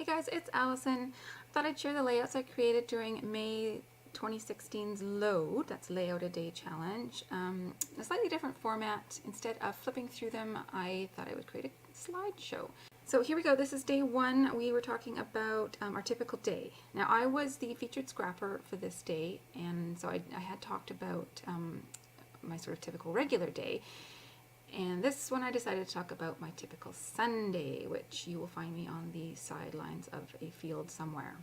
Hey guys, it's Allison. I thought I'd share the layouts I created during May 2016's LOAD, that's Layout a Day Challenge. A slightly different format. Instead of flipping through them, I thought I would create a slideshow. So here we go. This is day one. We were talking about our typical day. Now I was the featured scrapper for this day, and so I had talked about my sort of typical regular day. And this one I decided to talk about my typical Sunday, which you will find me on the sidelines of a field somewhere.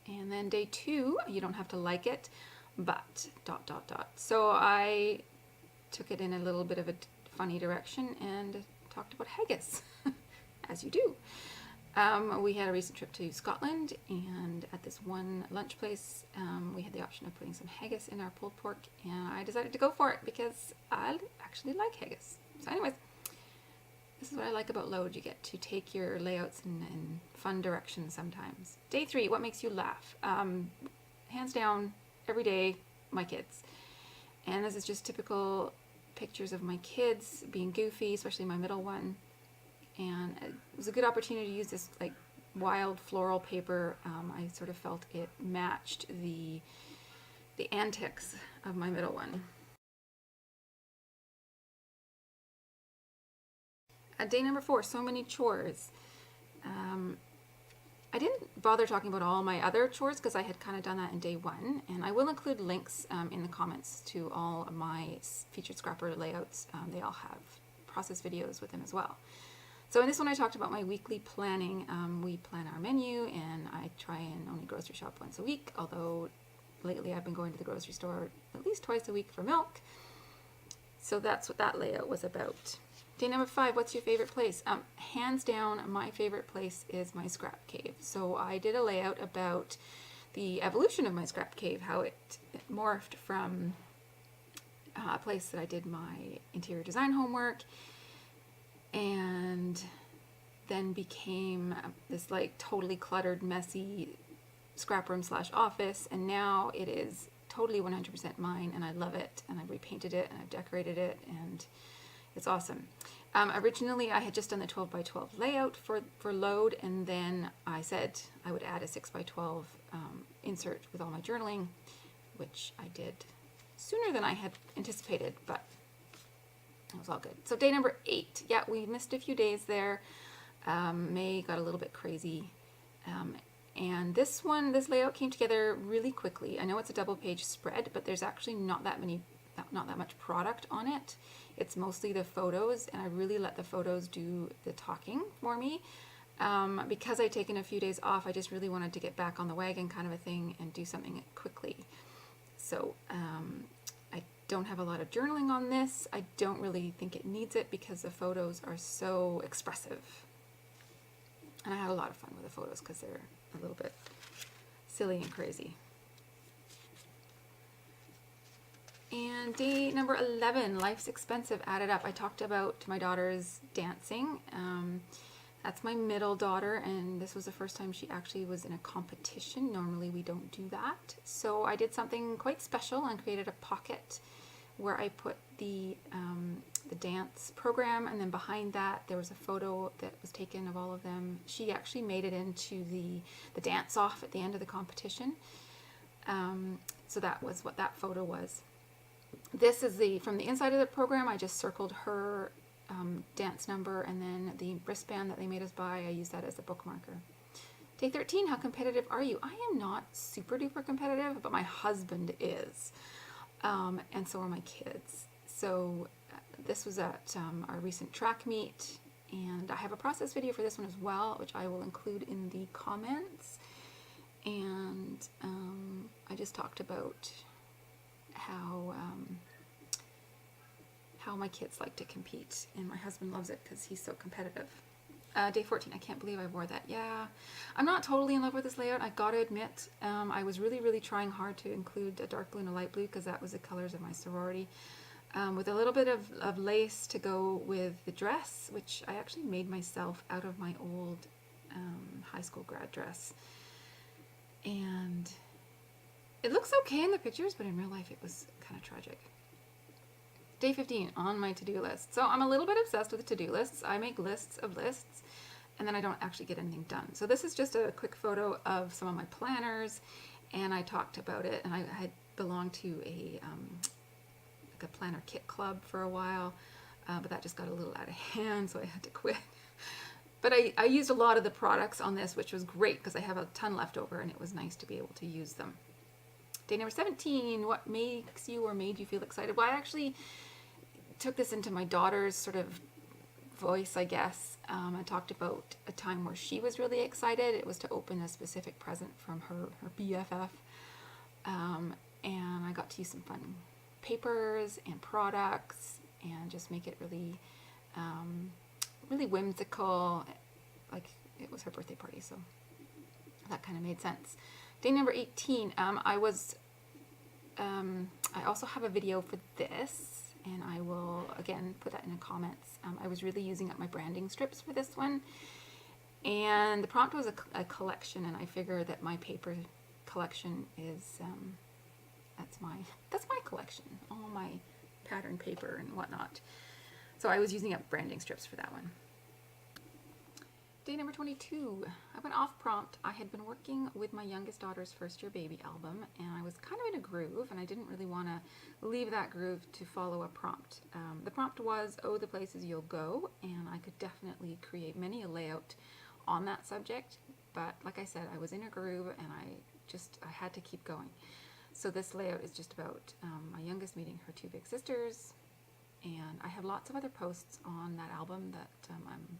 And then day two, you don't have to like it, but ... So I took it in a little bit of a funny direction and talked about haggis, as you do. We had a recent trip to Scotland, and at this one lunch place, we had the option of putting some haggis in our pulled pork, and I decided to go for it because I actually like haggis. So anyways, this is what I like about LOAD. You get to take your layouts in fun directions sometimes. Day three, what makes you laugh? Hands down, every day, my kids. And this is just typical pictures of my kids being goofy, especially my middle one. And it was a good opportunity to use this like wild floral paper. I sort of felt it matched the antics of my middle one. Day number four, so many chores. I didn't bother talking about all my other chores because I had kind of done that in day one, and I will include links in the comments to all of my featured scrapper layouts. They all have process videos with them as well. So in this one I talked about my weekly planning. We plan our menu, and I try and only grocery shop once a week, although lately I've been going to the grocery store at least twice a week for milk. So that's what that layout was about. Day number five, what's your favorite place? Hands down, my favorite place is my scrap cave. So I did a layout about the evolution of my scrap cave, how it morphed from a place that I did my interior design homework, and then became this like totally cluttered, messy scrap room / office, and now it is totally 100% mine, and I love it, and I've repainted it, and I've decorated it, and it's awesome. Originally I had just done the 12 by 12 layout for LOAD, and then I said I would add a 6 by 12 insert with all my journaling, which I did sooner than I had anticipated, but it was all good. So day number 8, yeah, we missed a few days there. May got a little bit crazy. And this layout came together really quickly. I know it's a double page spread, but there's actually not that much product on it. It's mostly the photos, and I really let the photos do the talking for me. Because I'd taken a few days off, I just really wanted to get back on the wagon kind of a thing and do something quickly. So I don't have a lot of journaling on this. I don't really think it needs it because the photos are so expressive. And I had a lot of fun with the photos because they're a little bit silly and crazy. And day number 11, life's expensive, added up. I talked about my daughter's dancing. That's my middle daughter, and this was the first time she actually was in a competition. Normally we don't do that. So I did something quite special and created a pocket where I put the dance program, and then behind that there was a photo that was taken of all of them. She actually made it into the dance off at the end of the competition. So that was what that photo was. This is from the inside of the program. I just circled her dance number, and then the wristband that they made us buy, I used that as a bookmarker. Day 13, how competitive are you? I am not super duper competitive, but my husband is, and so are my kids. So this was at our recent track meet, and I have a process video for this one as well, which I will include in the comments. And I just talked about how my kids like to compete, and my husband loves it because he's so competitive. Day 14, I can't believe I wore that. Yeah, I'm not totally in love with this layout, I gotta admit. I was really trying hard to include a dark blue and a light blue because that was the colors of my sorority, with a little bit of lace to go with the dress, which I actually made myself out of my old high school grad dress. And it looks okay in the pictures, but in real life it was kind of tragic. Day 15 on my to-do list. So I'm a little bit obsessed with to-do lists. I make lists of lists and then I don't actually get anything done. So this is just a quick photo of some of my planners, and I talked about it, and I had belonged to a like a planner kit club for a while, but that just got a little out of hand, so I had to quit. But I used a lot of the products on this, which was great because I have a ton left over and it was nice to be able to use them. Day number 17, what makes you or made you feel excited? Well, I actually took this into my daughter's sort of voice, I guess. I talked about a time where she was really excited. It was to open a specific present from her BFF. And I got to use some fun papers and products and just make it really, really whimsical. Like it was her birthday party, so that kind of made sense. Day number 18, I also have a video for this, and I will again put that in the comments. I was really using up my branding strips for this one, and the prompt was a collection, and I figure that my paper collection is that's my collection, all my pattern paper and whatnot. So I was using up branding strips for that one. Day number 22, I went off prompt. I had been working with my youngest daughter's first year baby album, and I was kind of in a groove, and I didn't really want to leave that groove to follow a prompt. The prompt was, oh, the places you'll go, and I could definitely create many a layout on that subject, but like I said, I was in a groove, and I had to keep going. So this layout is just about my youngest meeting her two big sisters, and I have lots of other posts on that album that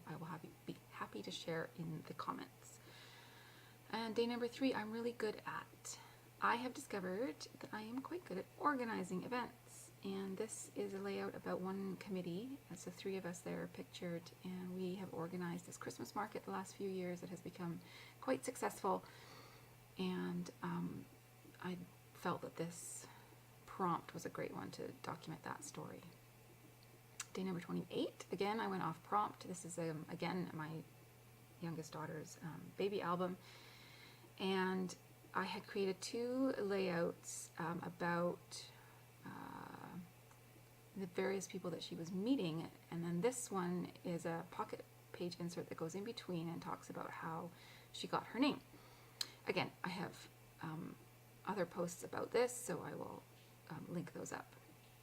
I will be happy to share in the comments. And day number 3, I'm really good at. I have discovered that I am quite good at organizing events, and this is a layout about one committee. It's the 3 of us there pictured, and we have organized this Christmas market the last few years. It has become quite successful, and I felt that this prompt was a great one to document that story. Day number 28, again, I went off prompt. This is, again, my youngest daughter's baby album. And I had created 2 layouts about the various people that she was meeting. And then this one is a pocket page insert that goes in between and talks about how she got her name. Again, I have other posts about this, so I will link those up.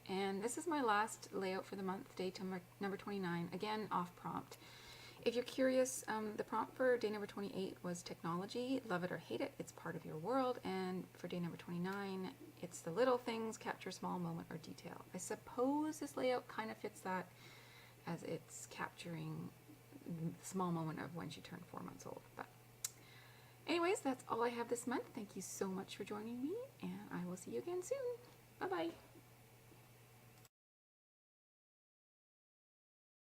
And this is my last layout for the month, day number 29, again off prompt. If you're curious, the prompt for day number 28 was technology, love it or hate it, it's part of your world. And for day number 29, it's the little things, capture small moment or detail. I suppose this layout kind of fits that, as it's capturing the small moment of when she turned 4 months old. But anyways, that's all I have this month. Thank you so much for joining me, and I will see you again soon. Bye-bye.